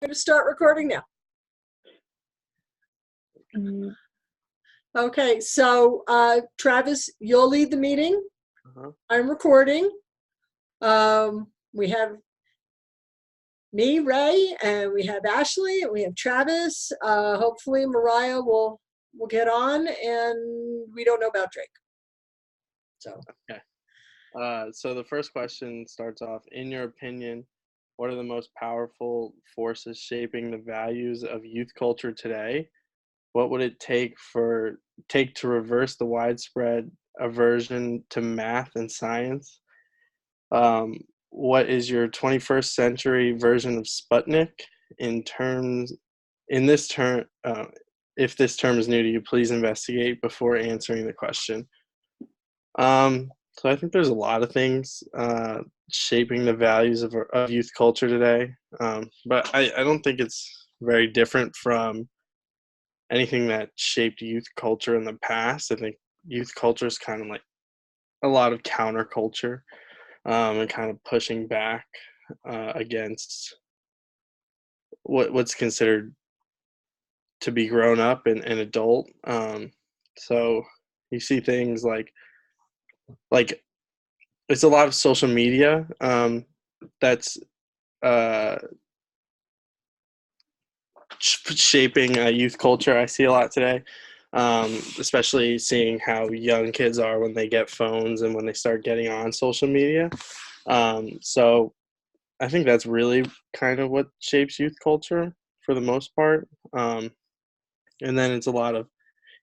going to start recording now. Mm, Okay, so Travis, you'll lead the meeting. Uh-huh. I'm recording. We have me, Ray, and we have Ashley, and we have Travis. Hopefully, Mariah will get on, and we don't know about Drake. So So the first question starts off, in your opinion, what are the most powerful forces shaping the values of youth culture today? What would it take to reverse the widespread aversion to math and science? What is your 21st century version of Sputnik in terms in this term? If this term is new to you, please investigate before answering the question. So I think there's a lot of things shaping the values of youth culture today, but I don't think it's very different from anything that shaped youth culture in the past. I think youth culture is kind of like a lot of counterculture, and kind of pushing back against what's considered to be grown up and adult. So you see things like it's a lot of social media that's uh, shaping youth culture. I see a lot today, especially seeing how young kids are when they get phones and when they start getting on social media. So I think that's really kind of what shapes youth culture for the most part. And then it's a lot of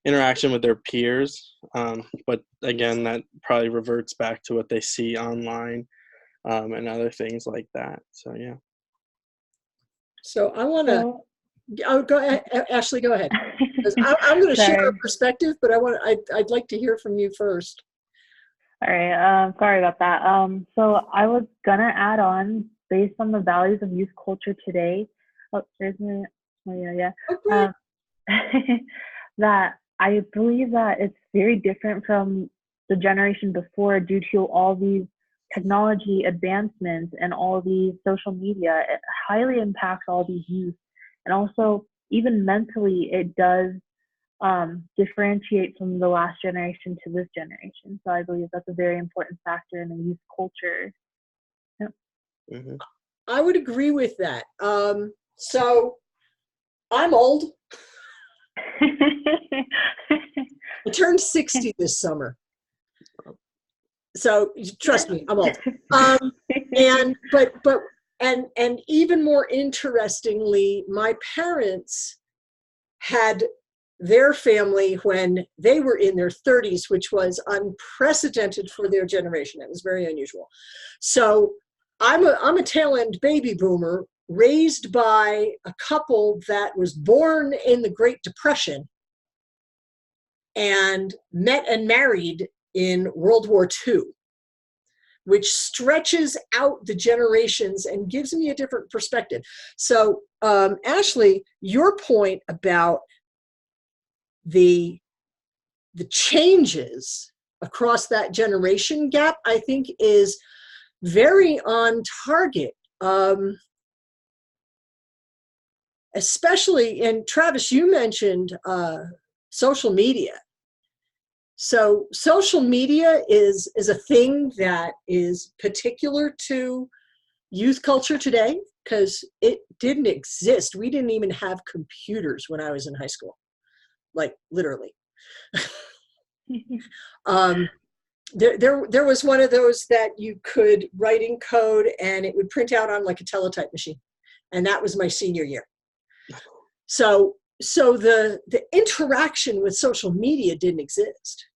interaction with their peers. But again, that probably reverts back to what they see online, and other things like that. So, yeah. So I want to. so, Oh, go ahead, Ashley. Go ahead. 'Cause I'm going to share sorry. a perspective, but I'd like to hear from you first. All right. Sorry about that. So I was gonna add on based on the values of youth culture today. Oh, there's my. Oh yeah, yeah. Oh, great. That I believe that it's very different from the generation before due to all these technology advancements and all these social media. It highly impacts all these youth, and also even mentally, it does differentiate from the last generation to this generation. So I believe that's a very important factor in the youth culture. Yep. Mm-hmm. I would agree with that. So I'm old. I turned 60 this summer. So trust me, I'm old. And even more interestingly, my parents had their family when they were in their 30s, which was unprecedented for their generation. It was very unusual. So I'm a tail end baby boomer raised by a couple that was born in the Great Depression and met and married in World War II, which stretches out the generations and gives me a different perspective. So, Ashley, your point about the changes across that generation gap, I think, is very on target. Especially, and Travis, you mentioned social media. So social media is a thing that is particular to youth culture today because it didn't exist. We didn't even have computers when I was in high school, like literally. There was one of those that you could write in code and it would print out on like a teletype machine, and that was my senior year. So the interaction with social media didn't exist.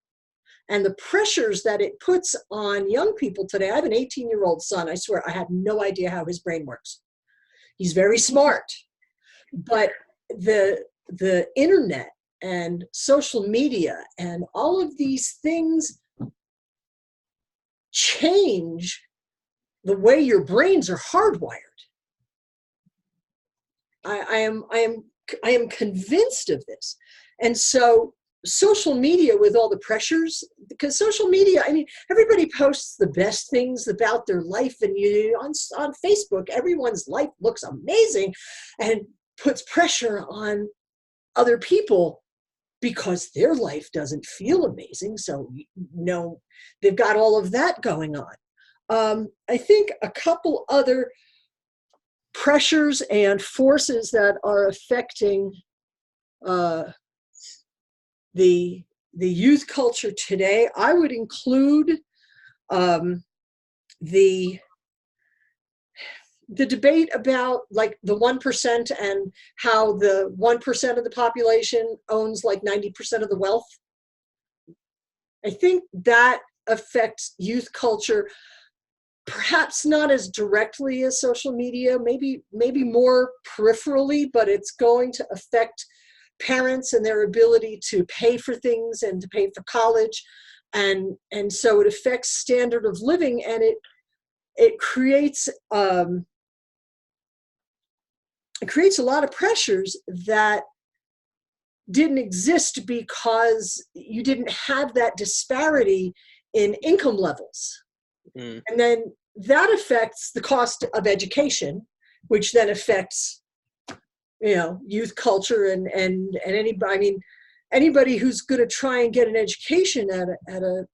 And the pressures that it puts on young people today. I have an 18-year-old son. I swear I have no idea how his brain works. He's very smart. But the internet and social media and all of these things change the way your brains are hardwired. I am convinced of this. And so social media with all the pressures, because social media, I mean, everybody posts the best things about their life, and on Facebook, everyone's life looks amazing and puts pressure on other people because their life doesn't feel amazing. So, they've got all of that going on. I think a couple other pressures and forces that are affecting the youth culture today, I would include the debate about like the 1% and how the 1% of the population owns like 90% of the wealth. I think that affects youth culture, perhaps not as directly as social media, maybe more peripherally, but it's going to affect parents and their ability to pay for things and to pay for college. And so it affects standard of living, and it creates a lot of pressures that didn't exist because you didn't have that disparity in income levels. And then that affects the cost of education, which then affects, youth culture and anybody. I mean, anybody who's going to try and get an education at a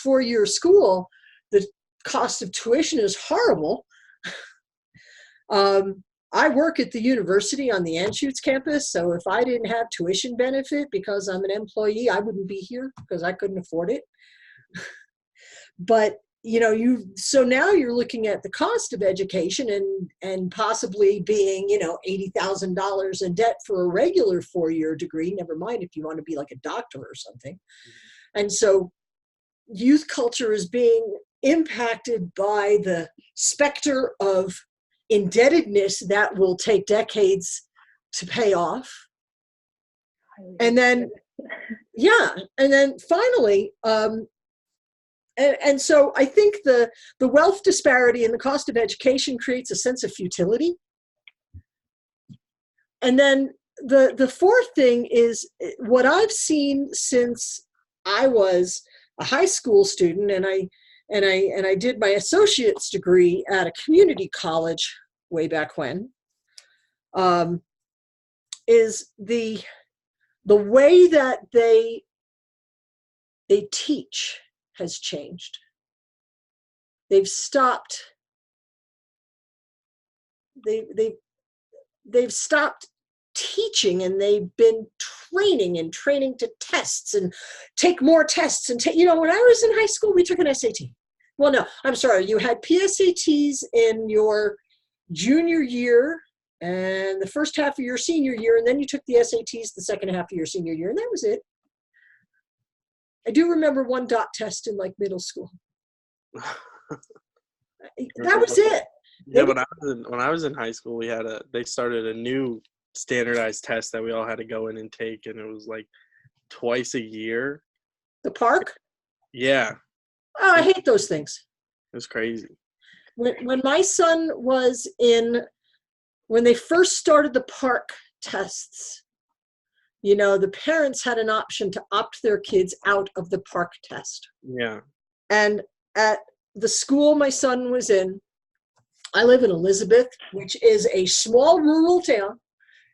4-year school, the cost of tuition is horrible. I work at the university on the Anschutz campus, so if I didn't have tuition benefit because I'm an employee, I wouldn't be here because I couldn't afford it. But so now you're looking at the cost of education and possibly being, $80,000 in debt for a regular 4-year degree, never mind if you want to be like a doctor or something. And so youth culture is being impacted by the specter of indebtedness that will take decades to pay off. And then, and then finally, and so I think the wealth disparity and the cost of education creates a sense of futility. And then the fourth thing is what I've seen since I was a high school student, and I did my associate's degree at a community college way back when, is the way that they teach has changed. They've stopped teaching, and they've been training to tests and take more tests and when I was in high school, we took an SAT. Well, no, I'm sorry. You had PSATs in your junior year and the first half of your senior year, and then you took the SATs the second half of your senior year, and that was it. I do remember one dot test in like middle school. That was it. Yeah, when I was in high school, they started a new standardized test that we all had to go in and take, and it was like twice a year. The park? Yeah. Oh, I hate those things. It was crazy. When my son was when they first started the park tests, the parents had an option to opt their kids out of the park test. Yeah. And at the school my son was in, I live in Elizabeth, which is a small rural town.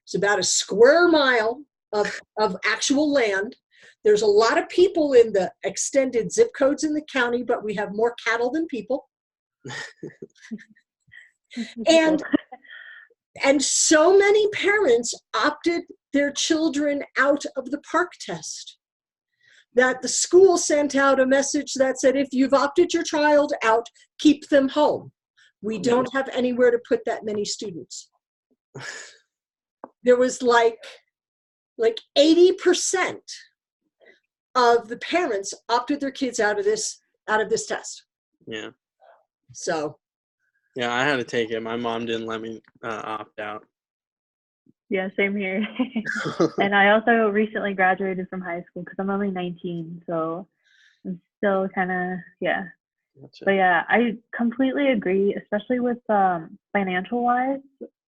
It's about a square mile of actual land. There's a lot of people in the extended zip codes in the county, but we have more cattle than people. And so many parents opted their children out of the park test that the school sent out a message that said, if you've opted your child out, keep them home. We don't have anywhere to put that many students. There was like 80% of the parents opted their kids out of this test. Yeah. So. Yeah, I had to take it. My mom didn't let me opt out. Yeah, same here. And I also recently graduated from high school because I'm only 19, so I'm still kind of, yeah. Gotcha. But yeah, I completely agree, especially with financial wise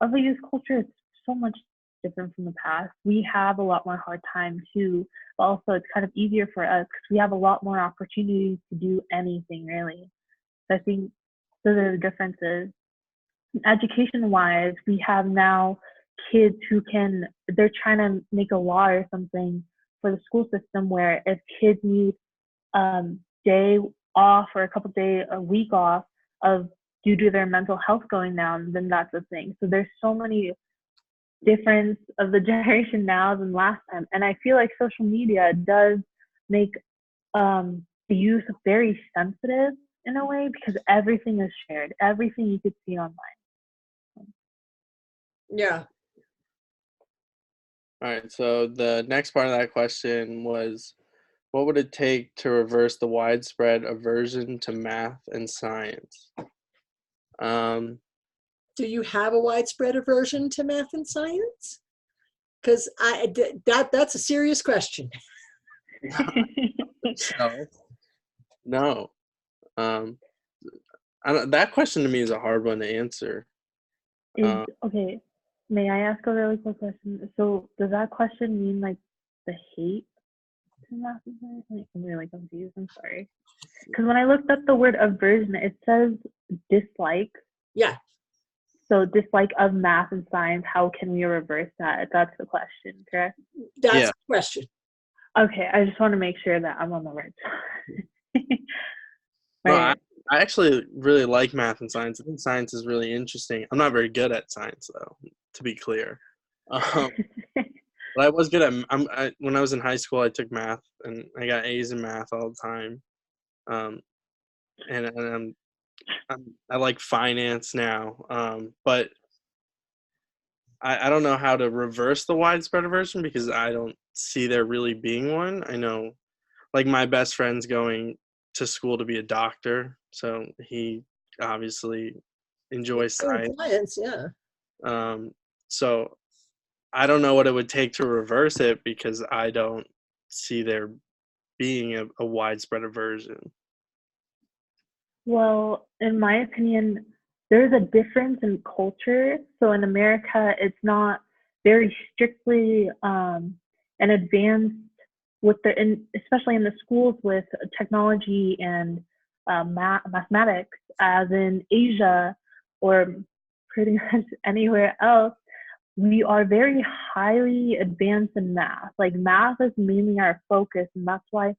of the youth culture. It's so much different from the past. We have a lot more hard time too, but also it's kind of easier for us because we have a lot more opportunities to do anything really. So I think those are the differences. Education wise, we have now kids who they're trying to make a law or something for the school system where if kids need day off or a week off of due to their mental health going down, then that's a thing. So there's so many difference of the generation now than last time. And I feel like social media does make the youth very sensitive in a way because everything is shared, everything you could see online. Yeah. All right, so the next part of that question was, what would it take to reverse the widespread aversion to math and science? Do you have a widespread aversion to math and science? Because that's a serious question. So, no. That question to me is a hard one to answer. Okay, may I ask a really quick question? So does that question mean like the hate to math and science? Like, I'm really confused. I'm sorry. Because when I looked up the word aversion, it says dislike. Yeah. So dislike of math and science, how can we reverse that? That's the question, correct? That's the question. Okay, I just want to make sure that I'm on the right side. Right. No, I actually really like math and science. I think science is really interesting. I'm not very good at science, though, to be clear. But I was good at when I was in high school, I took math, and I got A's in math all the time. And I like finance now, but I don't know how to reverse the widespread aversion because I don't see there really being one. I know, like, my best friend's going to school to be a doctor, so he obviously enjoys science. Yeah. So I don't know what it would take to reverse it because I don't see there being a widespread aversion. Well, in my opinion, there's a difference in culture. So in America, it's not very strictly an advanced especially in the schools with technology and mathematics, as in Asia or pretty much anywhere else. We are very highly advanced in math. Like math is mainly our focus, and that's why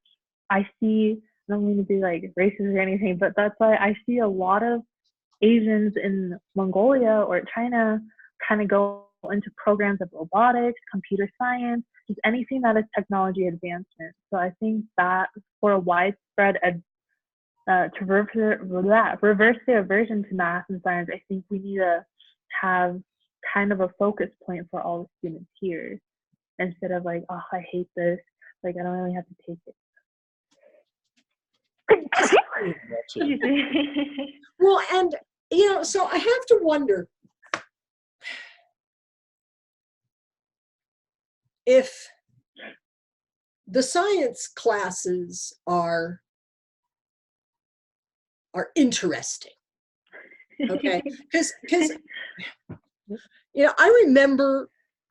I see, I don't mean to be like racist or anything, but that's why I see a lot of Asians in Mongolia or China kind of go into programs of robotics, computer science, just anything that is technology advancement. So I think that for a widespread to reverse the aversion to math and science, I think we need to have kind of a focus point for all the students here instead of like, oh, I hate this, like I don't really have to take it. Well, and so I have to wonder if the science classes are interesting. Okay, because I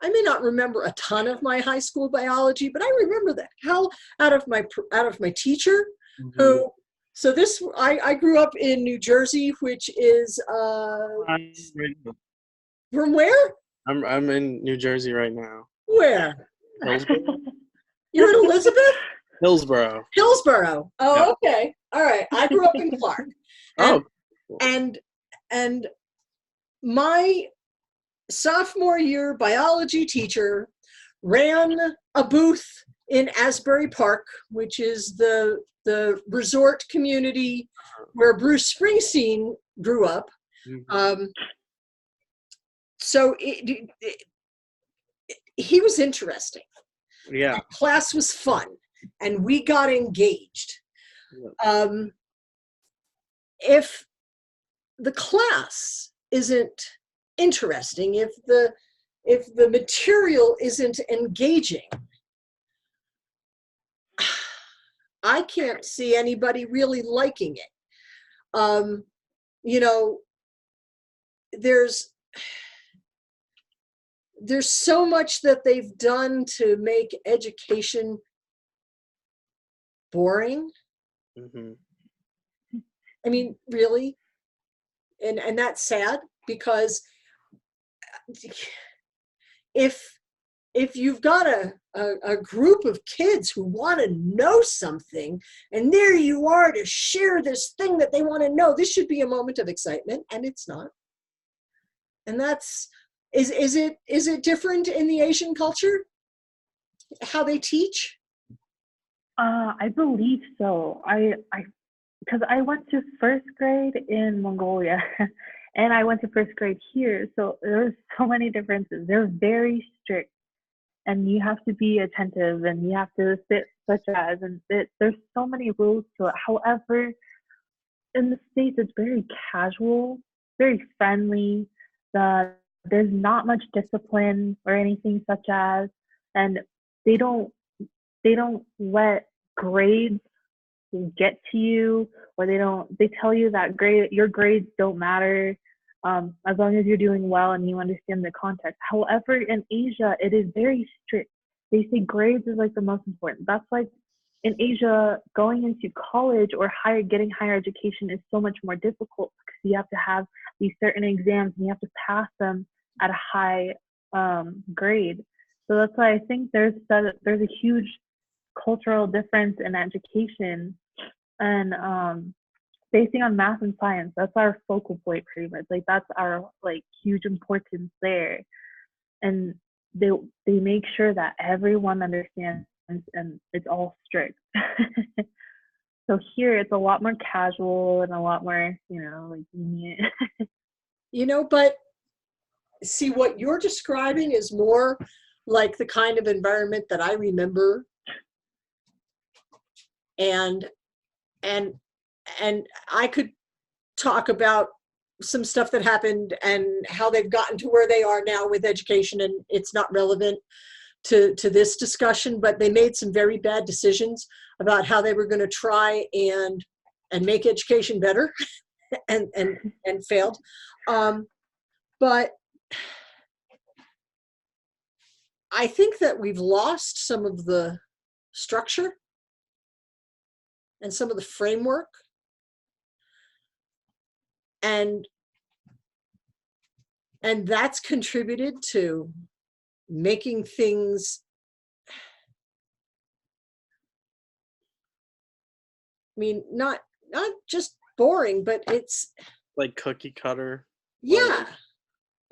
may not remember a ton of my high school biology, but I remember the hell out of my teacher. Mm-hmm. Who, so this, I grew up in New Jersey, which is from where? I'm in New Jersey right now. Where? Hillsborough. You're in Elizabeth? Hillsborough. Hillsborough. Oh, Yeah. Okay. All right. I grew up in Clark. And my sophomore year biology teacher ran a booth in Asbury Park, which is the resort community where Bruce Springsteen grew up. Mm-hmm. So he was interesting. Yeah. That class was fun, and we got engaged. Yeah. If the class isn't interesting, if the material isn't engaging, I can't see anybody really liking it. There's there's so much that they've done to make education boring. Mm-hmm. I mean, really? And that's sad, because if you've got a group of kids who want to know something, and there you are to share this thing that they want to know, this should be a moment of excitement, and it's not. And that's, is it different in the Asian culture, how they teach? I believe so. Because I went to first grade in Mongolia and I went to first grade here. So there's so many differences. They're very strict and you have to be attentive and you have to sit such as, and there's so many rules to it. However, in the States, it's very casual, very friendly. There's not much discipline or anything such as, and they don't they don't let grades get to you, or they tell you that your grades don't matter, as long as you're doing well and you understand the context. However, in Asia it is very strict. They say grades is like the most important. That's like in Asia, going into college or getting higher education is so much more difficult because you have to have these certain exams and you have to pass them at a high grade. So that's why I think there's a huge cultural difference in education, and basing on math and science, that's our focal point pretty much. Like that's our like huge importance there, and they make sure that everyone understands, and it's all strict. So here it's a lot more casual and a lot more, like lenient. But see, what you're describing is more like the kind of environment that I remember, and I could talk about some stuff that happened and how they've gotten to where they are now with education, and it's not relevant to this discussion, but they made some very bad decisions about how they were going to try and make education better and failed. But I think that we've lost some of the structure and some of the framework, and that's contributed to making things, I mean, not just boring, but it's like cookie cutter. Yeah.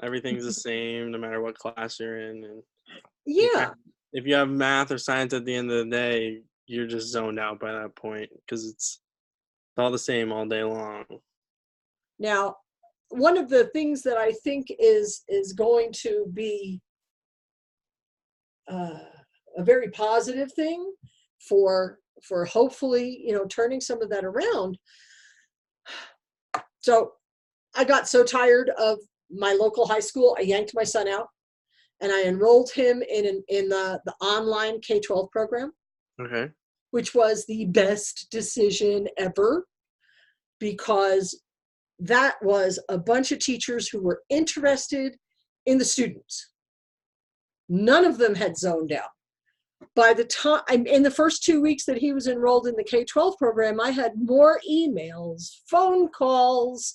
Everything's the same no matter what class you're in, and Yeah. if you have math or science at the end of the day, you're just zoned out by that point because it's all the same all day long. Now, one of the things that I think is going to be a very positive thing for hopefully, turning some of that around. So I got so tired of my local high school, I yanked my son out and I enrolled him in the online K-12 program. Okay. Which was the best decision ever, because that was a bunch of teachers who were interested in the students. None of them had zoned out. By the time, in the first 2 weeks that he was enrolled in the K-12 program, I had more emails, phone calls,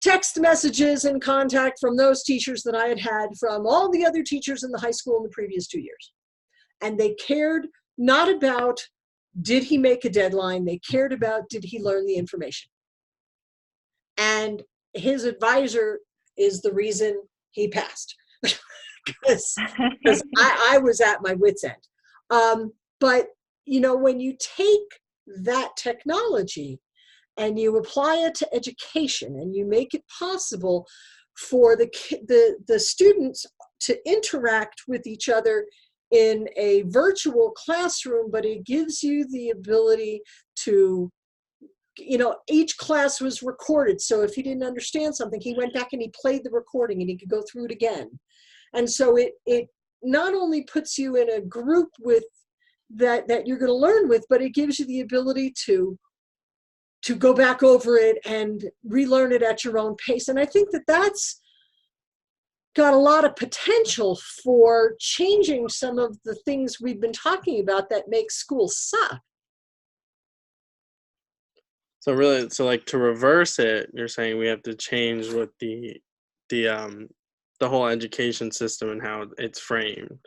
text messages and contact from those teachers that I had had from all the other teachers in the high school in the previous 2 years. And they cared not about, did he make a deadline? They cared about, did he learn the information? And his advisor is the reason he passed, because I was at my wit's end. But, when you take that technology and you apply it to education and you make it possible for the students to interact with each other in a virtual classroom, but it gives you the ability to, each class was recorded. So if he didn't understand something, he went back and he played the recording and he could go through it again. And so it not only puts you in a group with that you're going to learn with, but it gives you the ability to go back over it and relearn it at your own pace. And I think that that's got a lot of potential for changing some of the things we've been talking about that make school suck. So really, so like to reverse it, you're saying we have to change what the whole education system and how it's framed.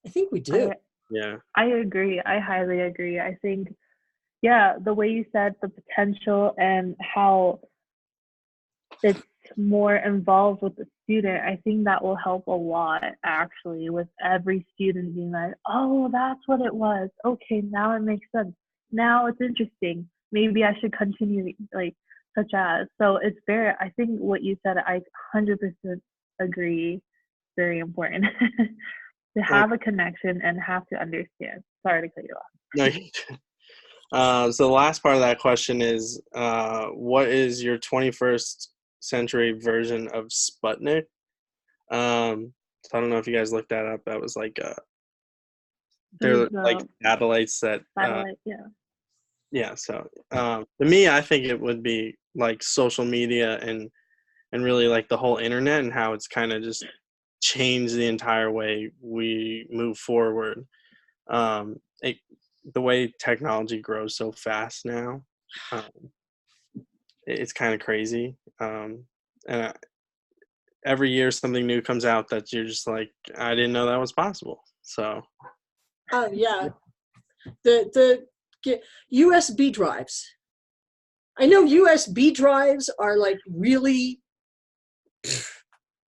I think we do. Yeah. I agree. I highly agree. I think, yeah, the way you said the potential and how it's more involved with the student, I think that will help a lot actually, with every student being like, oh, that's what it was. Okay, now it makes sense. Now it's interesting. Maybe I should continue, like, such as. So it's very, I think what you said, I 100% agree. Very important to have a connection and have to understand. Sorry to cut you off. No. So the last part of that question is, what is your 21st century version of Sputnik? So I don't know if you guys looked that up. That was like they're like satellites that satellite, yeah. So to me, I think it would be like social media and really like the whole internet and how it's kind of just changed the entire way we move forward. The way technology grows so fast now, it's kind of crazy. And every year something new comes out that you're just like, I didn't know that was possible. So. Yeah. The USB drives. I know USB drives are like really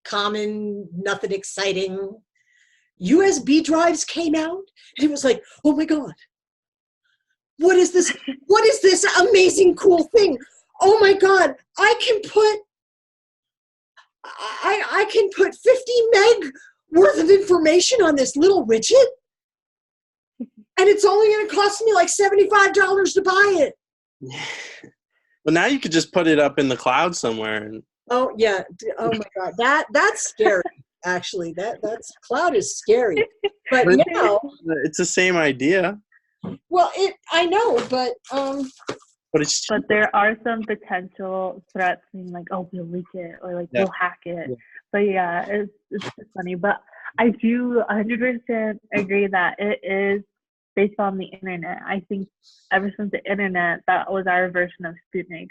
common, nothing exciting. USB drives came out and it was like, oh my God, what is this? What is this amazing, cool thing? Oh my God, I can put 50 meg worth of information on this little widget. And it's only going to cost me like $75 to buy it. Well, now you could just put it up in the cloud somewhere. Oh yeah. Oh my God. That's scary. Actually, that's cloud is scary. But now it's the same idea. Well, I know, but but there are some potential threats, being like, oh, we'll leak it or like we'll hack it. Yeah. But yeah, it's just funny. But I do 100% agree that it is based on the internet. I think ever since the internet, that was our version of Sputnik.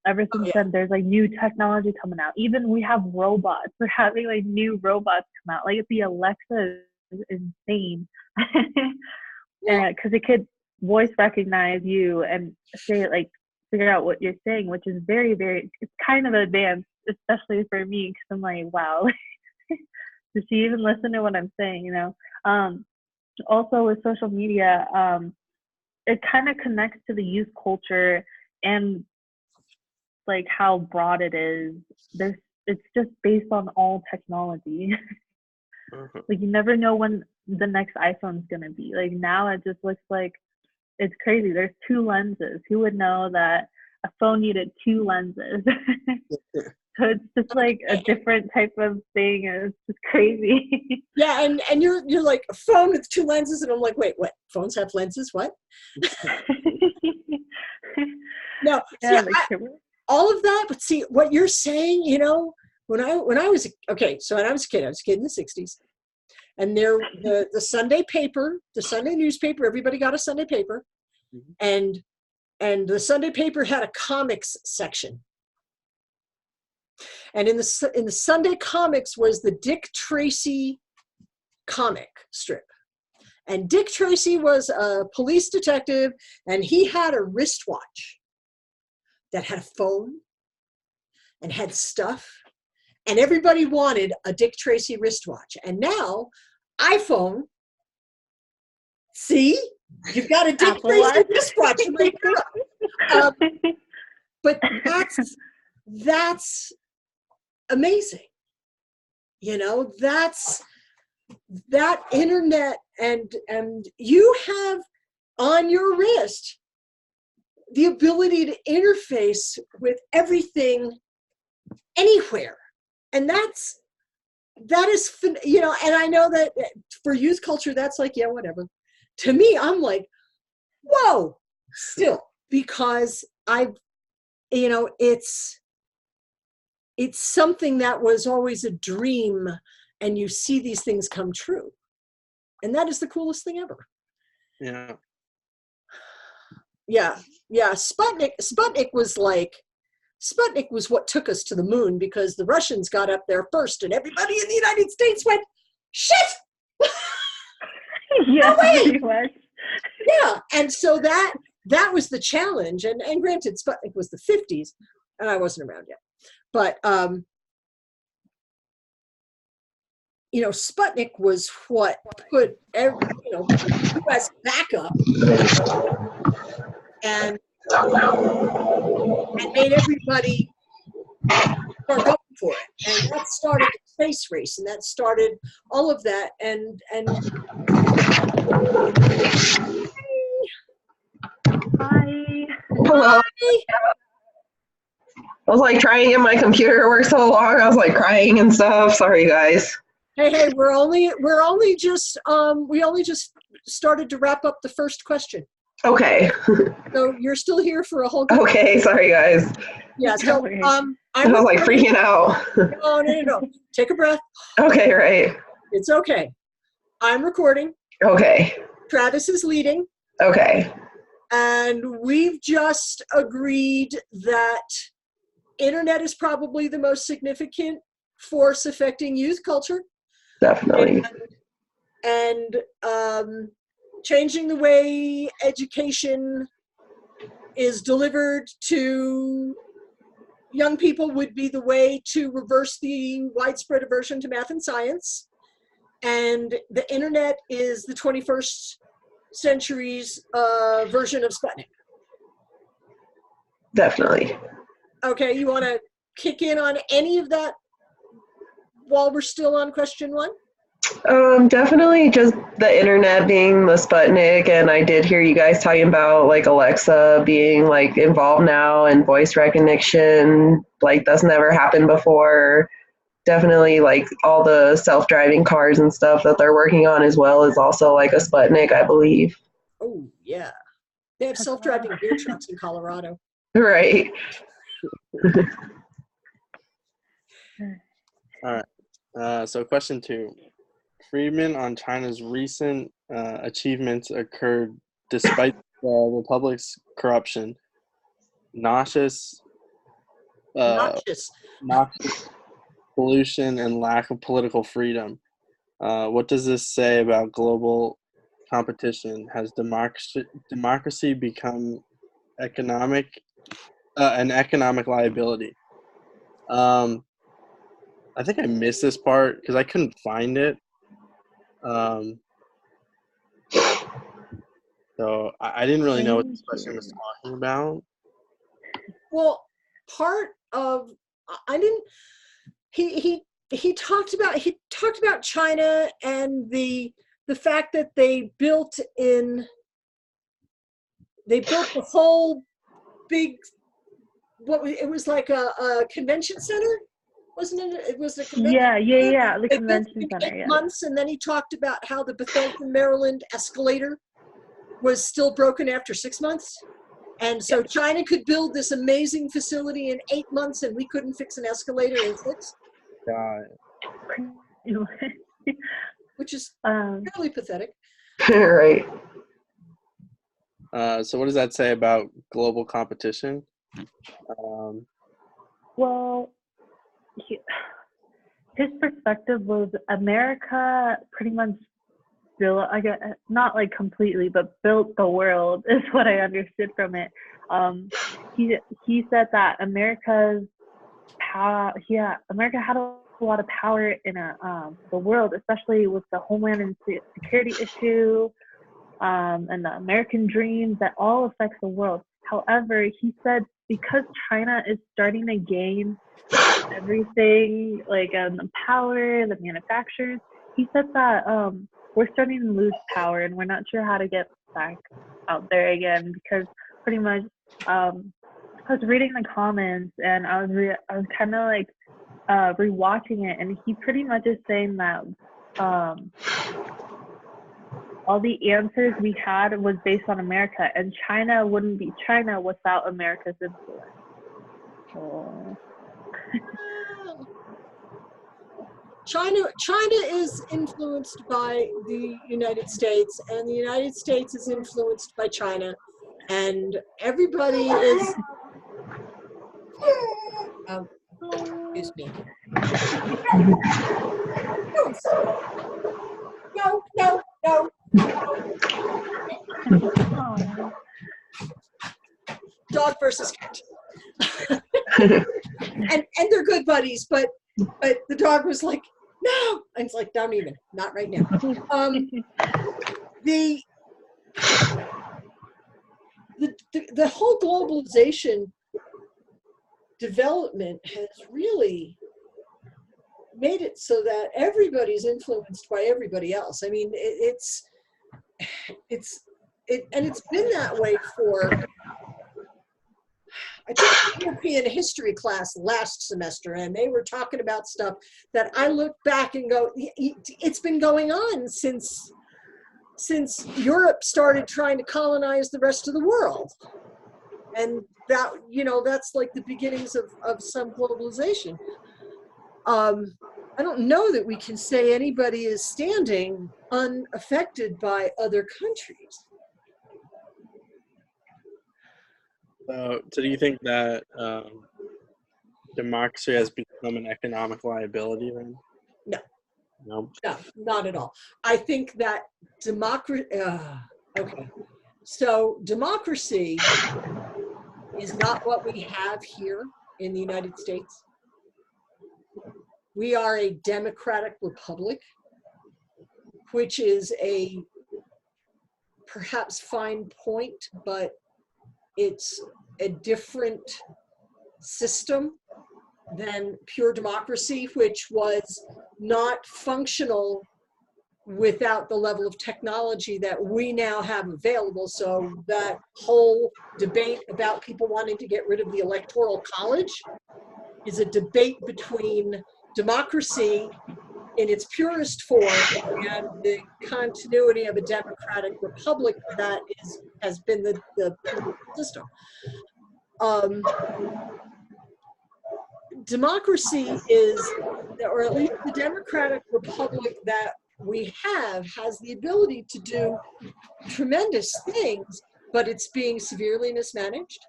Ever since then, there's like new technology coming out. Even we have robots. We're having like new robots come out. Like the Alexa is insane. Because it could voice recognize you and say, like, figure out what you're saying, which is very, very, it's kind of advanced, especially for me, because I'm like, wow, does she even listen to what I'm saying, you know? Also with social media, it kind of connects to the youth culture and like how broad it is. It's just based on all technology. Like you never know when the next iPhone's gonna be. Like now it just looks like it's crazy. There's 2 lenses. Who would know that a phone needed 2 lenses? So it's just like a different type of thing. It's just crazy. Yeah, and you're like, a phone with 2 lenses, and I'm like, wait, what? Phones have lenses? What? No, yeah, see, all of that. But see, what you're saying, you know, when I was so when I was a kid in the 60s, and there the Sunday paper, the Sunday newspaper, everybody got a Sunday paper, and the Sunday paper had a comics section. And in the Sunday comics was the Dick Tracy comic strip. And Dick Tracy was a police detective, and he had a wristwatch that had a phone and had stuff. And everybody wanted a Dick Tracy wristwatch. And now, iPhone, see? You've got a Dick Tracy wristwatch right now. But that's amazing. You know, that's that internet, and you have on your wrist the ability to interface with everything anywhere. And that is, you know, and I know that for youth culture, that's like, yeah, whatever. To me, I'm like, whoa, still, because you know, it's it's something that was always a dream, and you see these things come true. And that is the coolest thing ever. Yeah. Yeah. Yeah. Sputnik was what took us to the moon, because the Russians got up there first and everybody in the United States went, shit! Yeah, No way! pretty much. Yeah. And so that was the challenge. And granted, Sputnik was the 50s and I wasn't around yet. But, Sputnik was what put U.S. back up and made everybody start going for it. And that started the space race, and that started all of that. And Hi. Hello. Hi. I was like trying to get my computer to work so long. I was like crying and stuff. Sorry, guys. Hey, we only just started to wrap up the first question. Okay. So you're still here for a whole. Okay. Sorry, guys. Yeah. So I was like freaking out. No. Take a breath. Okay. Right. It's okay. I'm recording. Okay. Travis is leading. Okay. And we've just agreed that internet is probably the most significant force affecting youth culture. Definitely. And changing the way education is delivered to young people would be the way to reverse the widespread aversion to math and science. And the internet is the 21st century's version of Sputnik. Definitely. Okay, you want to kick in on any of that while we're still on question one? Definitely just the internet being the Sputnik, and I did hear you guys talking about like Alexa being like involved now and voice recognition, like that's never happened before. Definitely like all the self-driving cars and stuff that they're working on as well is also like a Sputnik, I believe. Oh, yeah. They have self-driving beer trucks in Colorado. Right. All right. So question 2. Friedman on China's recent achievements occurred despite the republic's corruption, noxious pollution, and lack of political freedom. What does this say about global competition? Has democracy become an economic liability? I think I missed this part because I couldn't find it. So I didn't really know what this question was talking about. Well, part of he talked about China and the fact that they built the whole big, it was like a convention center, wasn't it? It was a convention Yeah, the They convention built it in center, 8 yeah. months, and then he talked about how the Bethesda, Maryland escalator was still broken after 6 months. And so China could build this amazing facility in 8 months, and we couldn't fix an escalator in 6. Which is really pathetic. Right. So what does that say about global competition? Well, his perspective was America pretty much built, I guess, not like completely, but built the world is what I understood from it. He said that America had a lot of power in the world, especially with the homeland and security issue, and the American dream that all affects the world. However, he said because China is starting to gain everything, like the power, the manufacturers, he said that we're starting to lose power and we're not sure how to get back out there again, because pretty much I was reading the comments and I was kind of like rewatching it, and he pretty much is saying that all the answers we had was based on America, and China wouldn't be China without America's influence. So China is influenced by the United States, and the United States is influenced by China, and everybody is. Excuse me. No, no, no. Oh. Dog versus cat. and they're good buddies, but the dog was like, no, and it's like, don't even, not right now. The whole globalization development has really made it so that everybody's influenced by everybody else. I mean, it's been that way for. I took a European history class last semester, and they were talking about stuff that I look back and go, it's been going on since Europe started trying to colonize the rest of the world. And that, that's like the beginnings of some globalization. I don't know that we can say anybody is standing unaffected by other countries. So do you think that democracy has become an economic liability then? No. No. No, not at all. I think that democracy, okay. So democracy is not what we have here in the United States. We are a democratic republic, which is a perhaps fine point, but it's a different system than pure democracy, which was not functional without the level of technology that we now have available. So that whole debate about people wanting to get rid of the Electoral College is a debate between democracy in its purest form and the continuity of a democratic republic that has been the system. Democracy is, or at least the democratic republic that we have, has the ability to do tremendous things, but it's being severely mismanaged,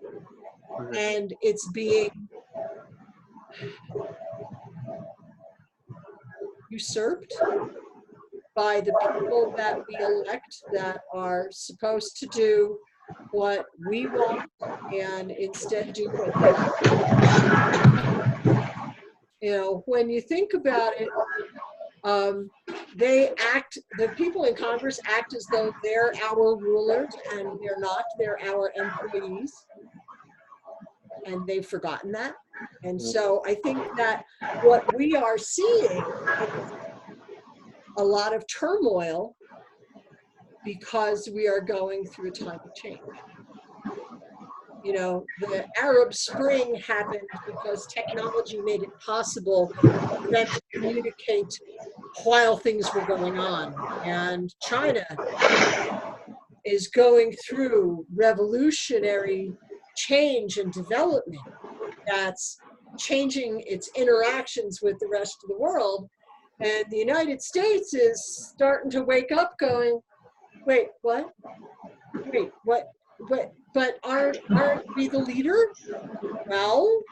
and it's being usurped by the people that we elect that are supposed to do what we want and instead do what they want. When you think about it, the people in Congress act as though they're our rulers, and they're not, they're our employees. And they've forgotten that. And so I think that what we are seeing is a lot of turmoil because we are going through a time of change. The Arab Spring happened because technology made it possible for them to communicate while things were going on. And China is going through revolutionary change and development that's changing its interactions with the rest of the world. And the United States is starting to wake up going, wait, what? Wait, what? But aren't we the leader? Well,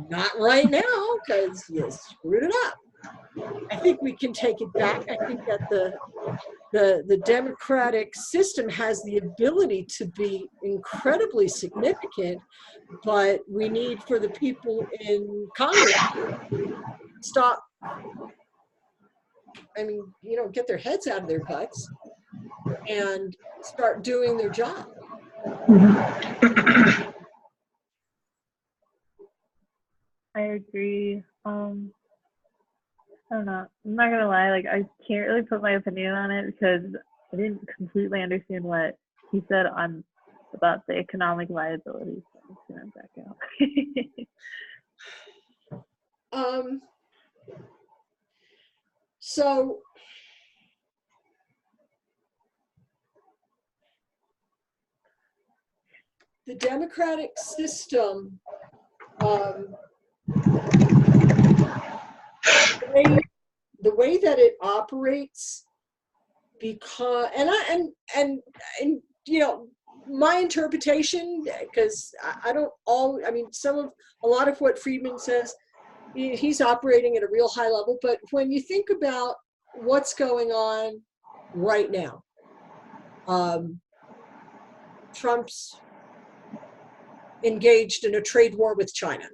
not right now, because you screwed it up. I think we can take it back. I think that the democratic system has the ability to be incredibly significant, but we need for the people in Congress to stop. Get their heads out of their butts and start doing their job. I agree. I don't know. I'm not gonna lie. I can't really put my opinion on it because I didn't completely understand what he said on about the economic liability. So I'm just gonna back out. So the democratic system the way that it operates, because and you know, my interpretation, because I don't all I mean a lot of what Friedman says, he's operating at a real high level, but when you think about what's going on right now, Trump's engaged in a trade war with China.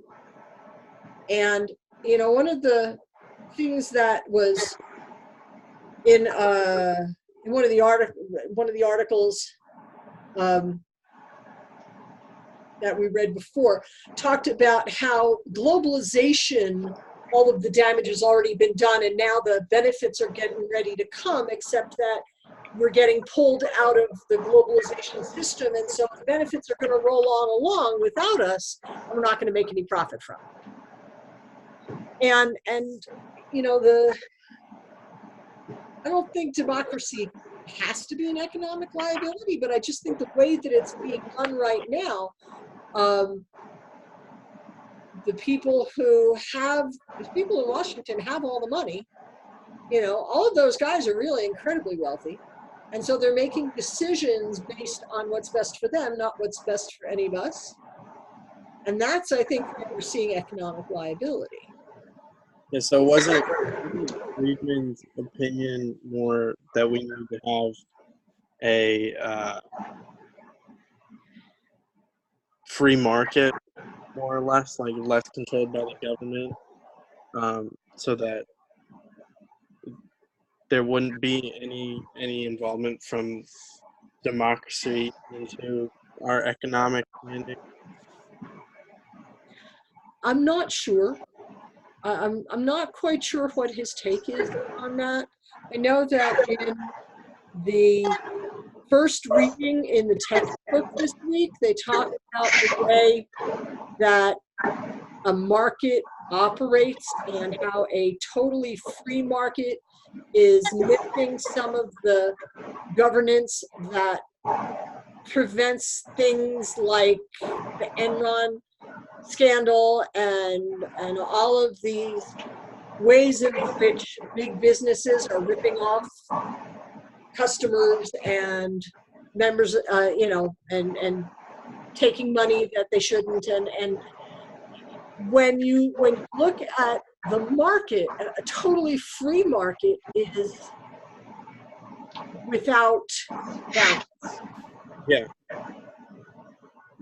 And, you know, one of the things that was in one of the articles that we read before talked about how globalization, all of the damage has already been done, and now the benefits are getting ready to come, except that we're getting pulled out of the globalization system, and so the benefits are going to roll on along without us, and we're not going to make any profit from it. And you know, I don't think democracy has to be an economic liability, but I just think the way that it's being done right now, the people in Washington have all the money. You know, all of those guys are really incredibly wealthy. And so they're making decisions based on what's best for them, not what's best for any of us. And that's, I think, where we're seeing economic liability. Yeah, so wasn't Friedman's opinion more that we need to have a free market, more or less, like less controlled by the government, so that there wouldn't be any involvement from democracy into our economic planning? I'm not sure. I'm not quite sure what his take is on that. I know that in the first reading in the textbook this week, they talked about the way that a market operates and how a totally free market is missing some of the governance that prevents things like the Enron scandal and all of these ways in which big businesses are ripping off customers and members, you know, and taking money that they shouldn't. And when you look at the market, a totally free market is without balance. Yeah.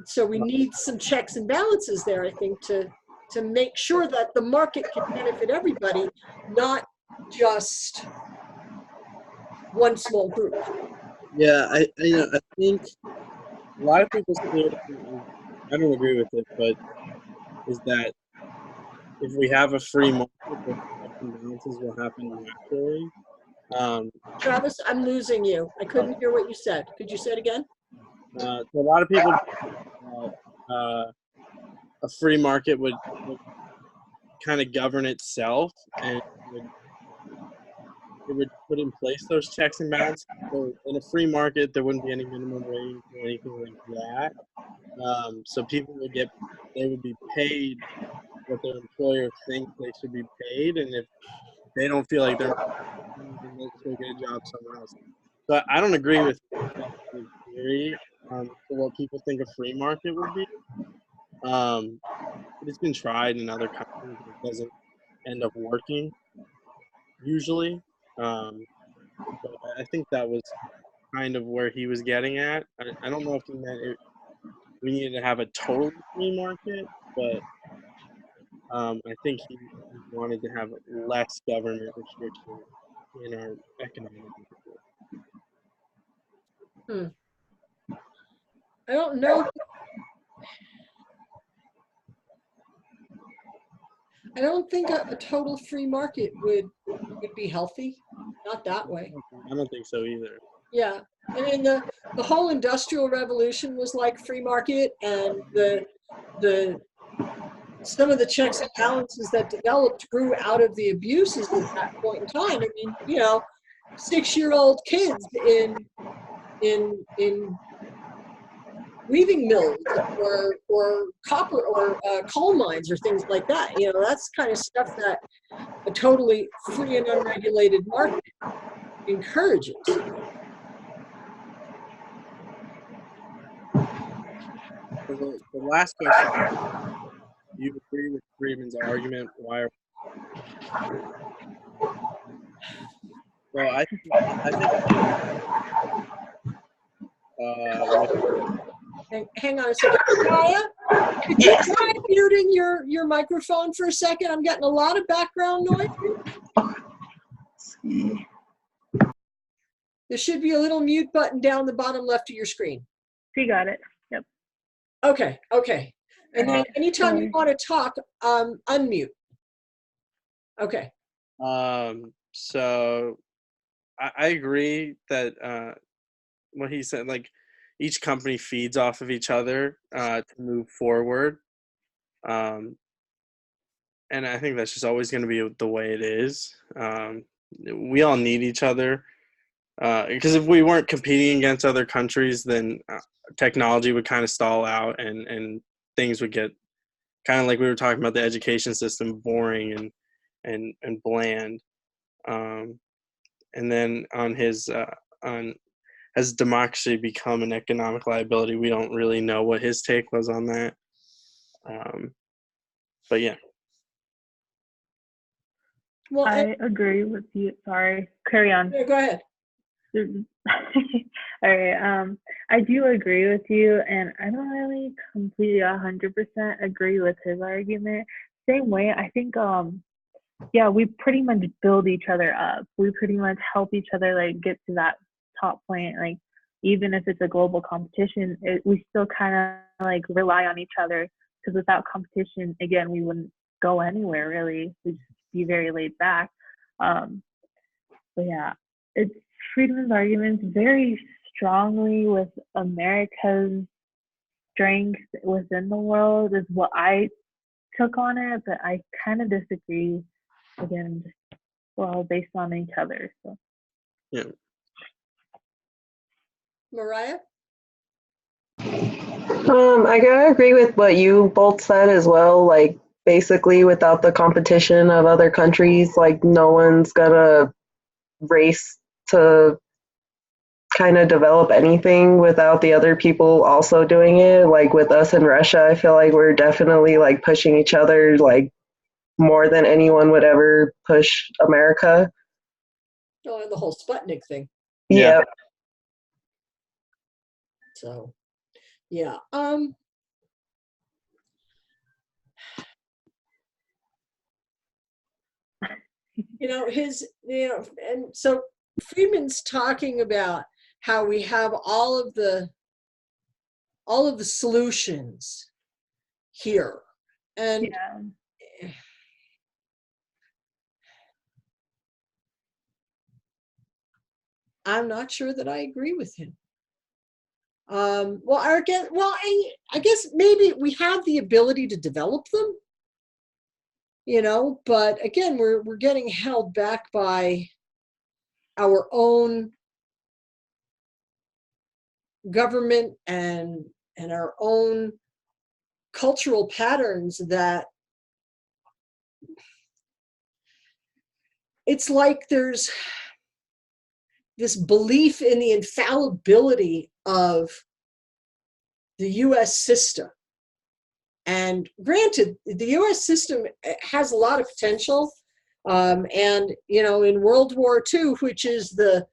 So we need some checks and balances there, I think, to make sure that the market can benefit everybody, not just one small group. Yeah, I think a lot of people say, I don't agree with it, but is that if we have a free market, the checks and balances will happen naturally. Travis, I'm losing you. I couldn't hear what you said. Could you say it again? So a lot of people a free market would kind of govern itself, and it would put in place those checks and balances. So in a free market, there wouldn't be any minimum wage or anything like that. So people would be paid what their employer thinks they should be paid, and if they don't feel like they're then they'll just go get a job somewhere else. So I don't agree with that theory for what people think a free market would be. But it's been tried in other countries, and it doesn't end up working usually. But I think that was kind of where he was getting at. I don't know if he meant we needed to have a totally free market, but I think he wanted to have less government restriction in our economic market. I don't know. I don't think a total free market would be healthy. Not that way. I don't think so either. Yeah. I mean, the whole industrial revolution was like free market, and some of the checks and balances that developed grew out of the abuses at that point in time. I mean, you know, 6-year-old kids in weaving mills or copper or coal mines or things like that. You know, that's kind of stuff that a totally free and unregulated market encourages. So the last question, you agree with Friedman's argument? Why? Well, I think Hang on a second. Maya, could you try muting your microphone for a second? I'm getting a lot of background noise. There should be a little mute button down the bottom left of your screen. She got it. Yep. Okay. And then anytime you want to talk, unmute. Okay. So I agree that what he said, like each company feeds off of each other to move forward. And I think that's just always going to be the way it is. We all need each other. Because if we weren't competing against other countries, then technology would kind of stall out and things would get kind of like we were talking about the education system, boring and bland. And then has democracy become an economic liability? We don't really know what his take was on that. But yeah. Well, I agree with you. Sorry, carry on. Yeah, go ahead. All right. I do agree with you, and I don't really completely 100% agree with his argument. Same way, I think, yeah, we pretty much build each other up. We pretty much help each other, like, get to that top point. Like, even if it's a global competition, we still kind of, like, rely on each other, because without competition, again, we wouldn't go anywhere, really. We'd just be very laid back. But, yeah, it's Friedman's arguments very strongly with America's strength within the world is what I took on it, but I kind of disagree. Again, just, well, based on each other. So. Yeah. Mariah? I gotta agree with what you both said as well. Like, basically, without the competition of other countries, like, no one's gonna race to kind of develop anything without the other people also doing it. Like, with us in Russia, I feel like we're definitely, like, pushing each other, like, more than anyone would ever push America. Oh, and the whole Sputnik thing. Yeah. Yep. So, yeah. And so Friedman's talking about how we have all of the solutions here. And Yeah. I'm not sure that I agree with him. I guess maybe we have the ability to develop them, but again, we're getting held back by our own government and our own cultural patterns that it's like there's this belief in the infallibility of the US system. And granted, the US system has a lot of potential. And, in World War II, which is the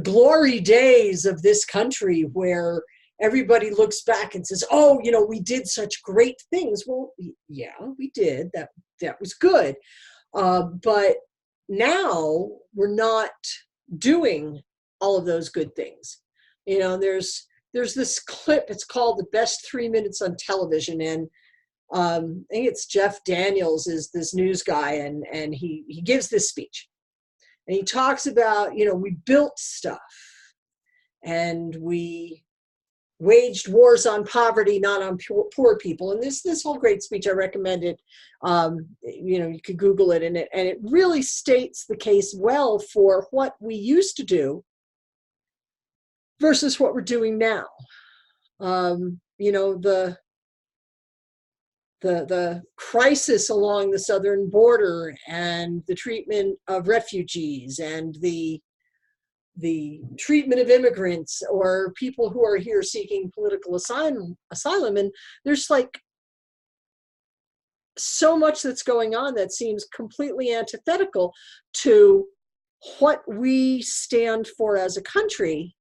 glory days of this country where everybody looks back and says, oh, we did such great things. Well, yeah, we did. That was good. But now we're not doing all of those good things. There's this clip, it's called The Best 3 Minutes on Television. And I think it's Jeff Daniels is this news guy, and he gives this speech. And he talks about, we built stuff and we waged wars on poverty, not on poor people. And this whole great speech, I recommend it. You could Google it, and it really states the case well for what we used to do versus what we're doing now. You know, the crisis along the southern border and the treatment of refugees and the treatment of immigrants or people who are here seeking political asylum. And there's like so much that's going on that seems completely antithetical to what we stand for as a country.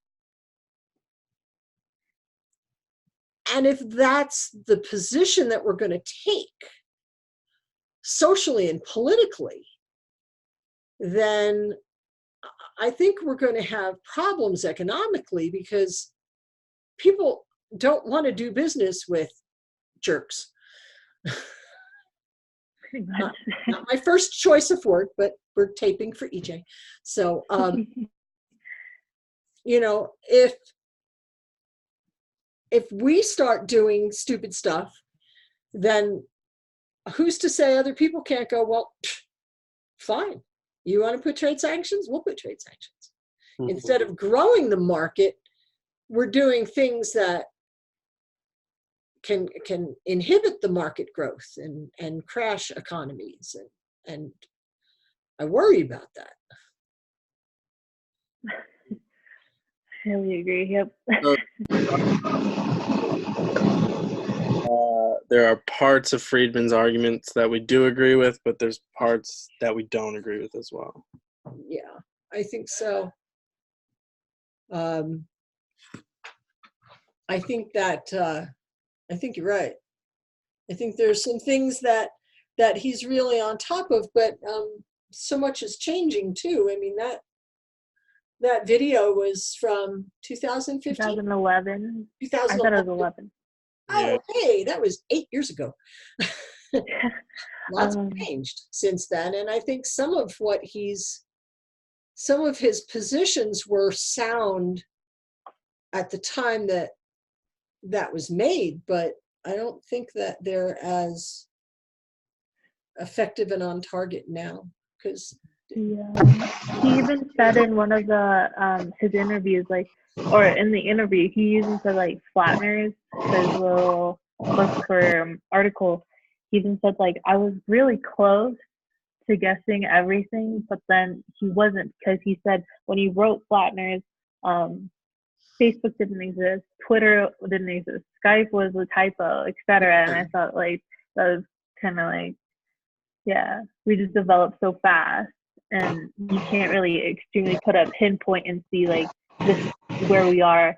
And if that's the position that we're going to take socially and politically, then I think we're going to have problems economically because people don't want to do business with jerks. Pretty much. Not my first choice of word, but we're taping for EJ. So, you know, if we start doing stupid stuff, then who's to say other people can't go, well, fine. You want to put trade sanctions? We'll put trade sanctions. Mm-hmm. Instead of growing the market, we're doing things that can inhibit the market growth and crash economies. And I worry about that. I really agree. Yep. There are parts of Friedman's arguments that we do agree with, but there's parts that we don't agree with as well. Yeah, I think so. I think you're right. I think there's some things that he's really on top of, but so much is changing too. I mean, that video was from 2015? 2011. I thought it was 11. Oh, hey, that was 8 years ago. Lots have changed since then. And I think some of his positions were sound at the time that was made, but I don't think that they're as effective and on target now. Because he even said in one of the his interviews, or in the interview, he even said flatteners, his little book for article. He even said I was really close to guessing everything, but then he wasn't, because he said when he wrote flatteners, Facebook didn't exist, Twitter didn't exist, Skype was a typo, etc. And I thought that was kind of yeah, we just developed so fast, and you can't really extremely put a pinpoint and see this is where we are.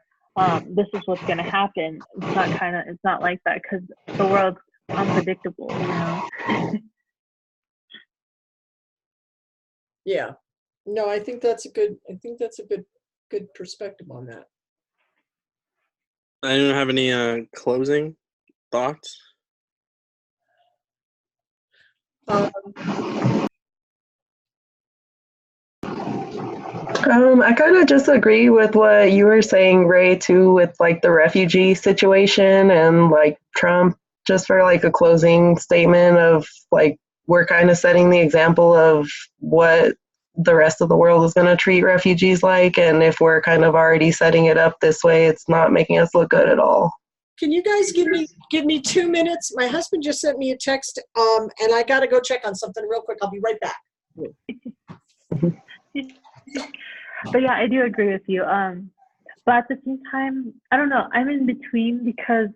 This is what's going to happen. It's not like that, because the world's unpredictable, you know. Yeah, no, I think that's a good perspective on that. I don't have any closing thoughts. I kind of just agree with what you were saying, Ray, too, with the refugee situation and Trump, just for a closing statement of we're kind of setting the example of what the rest of the world is going to treat refugees like, and if we're kind of already setting it up this way, it's not making us look good at all. Can you guys give me 2 minutes? My husband just sent me a text, and I got to go check on something real quick. I'll be right back. But yeah, I do agree with you. But at the same time, I don't know. I'm in between, because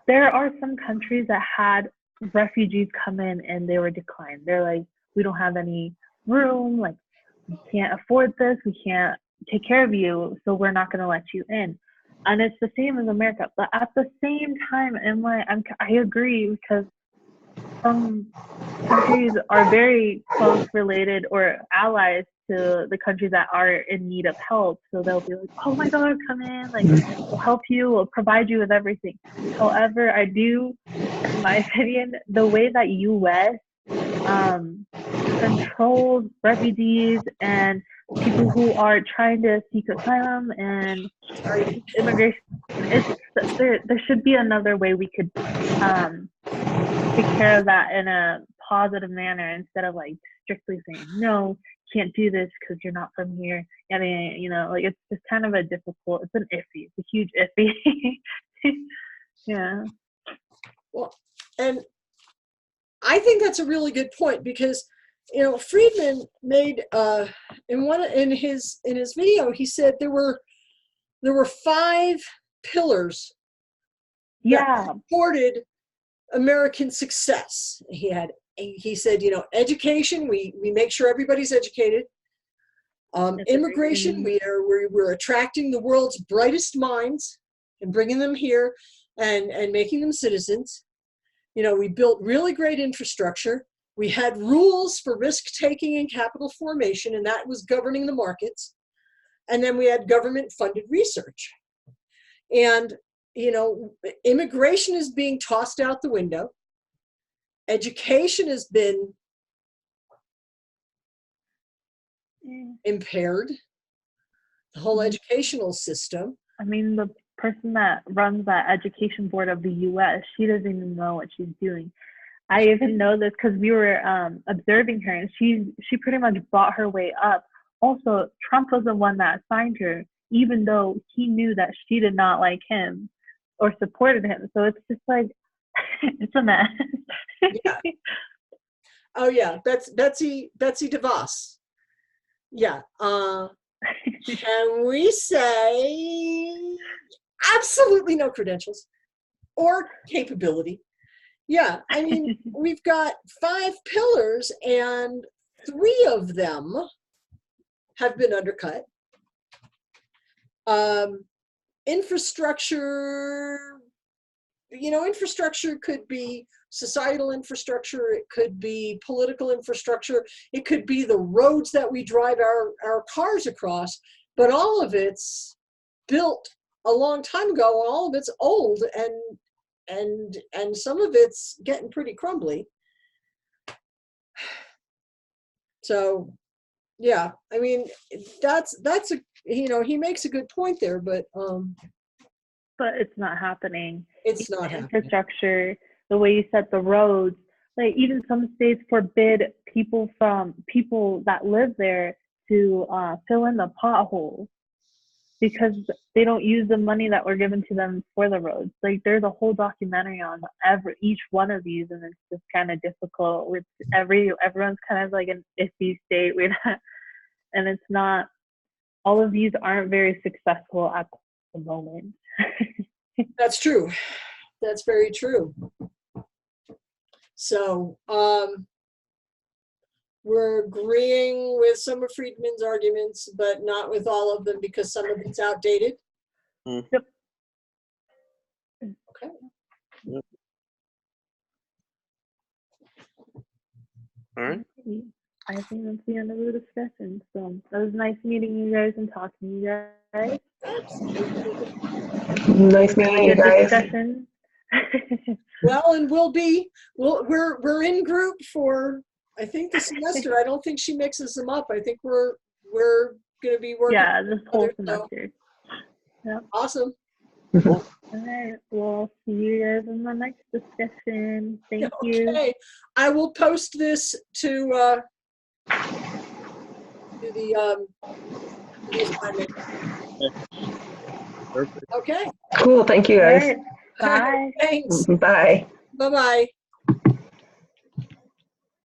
there are some countries that had refugees come in and they were declined. They're like, we don't have any room. We can't afford this. We can't take care of you, so we're not going to let you in. And it's the same as America. But at the same time, I agree, because some countries are very close related or allies to the countries that are in need of help. So they'll be like, oh my God, come in, we'll help you, we'll provide you with everything. However, I do, in my opinion, the way that U.S. controls refugees and people who are trying to seek asylum and immigration, there should be another way we could take care of that in a positive manner, instead of strictly saying, no, can't do this because you're not from here. I mean, you know, like it's just kind of a difficult, it's an iffy, it's a huge iffy. Yeah. Well, and I think that's a really good point because, you know, Friedman made in his video, he said there were 5 pillars Yeah. that supported American success. He said, you know, education, we make sure everybody's educated. Immigration, we're attracting the world's brightest minds and bringing them here and making them citizens. You know, we built really great infrastructure. We had rules for risk taking and capital formation, and that was governing the markets. And then we had government funded research. And, you know, immigration is being tossed out the window. Education has been impaired, the whole educational system. I mean, the person that runs that education board of the U.S., she doesn't even know what she's doing. I even know this because we were observing her, and she pretty much bought her way up. Also, Trump was the one that signed her, even though he knew that she did not like him or supported him. So it's just like, it's a mess. Yeah. Oh yeah, that's Betsy DeVos. Yeah. Can we say absolutely no credentials or capability? Yeah, I mean, we've got 5 pillars and 3 of them have been undercut. Infrastructure, you know, infrastructure could be societal infrastructure, it could be political infrastructure, it could be the roads that we drive our cars across, but all of it's built a long time ago, all of it's old, and some of it's getting pretty crumbly. So yeah, I mean, that's a, you know, he makes a good point there, but it's not happening. It's not happening. Infrastructure, the way you set the roads, like even some states forbid people that live there to fill in the potholes because they don't use the money that were given to them for the roads. Like there's a whole documentary on each one of these, and it's just kind of difficult with everyone's kind of like an iffy state with that. And it's not, all of these aren't very successful at the moment. That's true. That's very true. So we're agreeing with some of Friedman's arguments, but not with all of them because some of it's outdated. Mm. Yep. Okay. Yep. All right. I think that's the end of the discussion. So it was nice meeting you guys and talking to you guys. Nice meeting you guys. Discussion. Well, and we're in group for, I think, the semester. I don't think she mixes them up. I think we're going to be working. Yeah, this whole together, semester. Yep. Awesome. All right. Well, see you guys in the next discussion. Thank you. Okay. I will post this to the assignment. Perfect. Okay. Cool. Thank you All guys. right. Bye. Thanks. Bye. Bye-bye.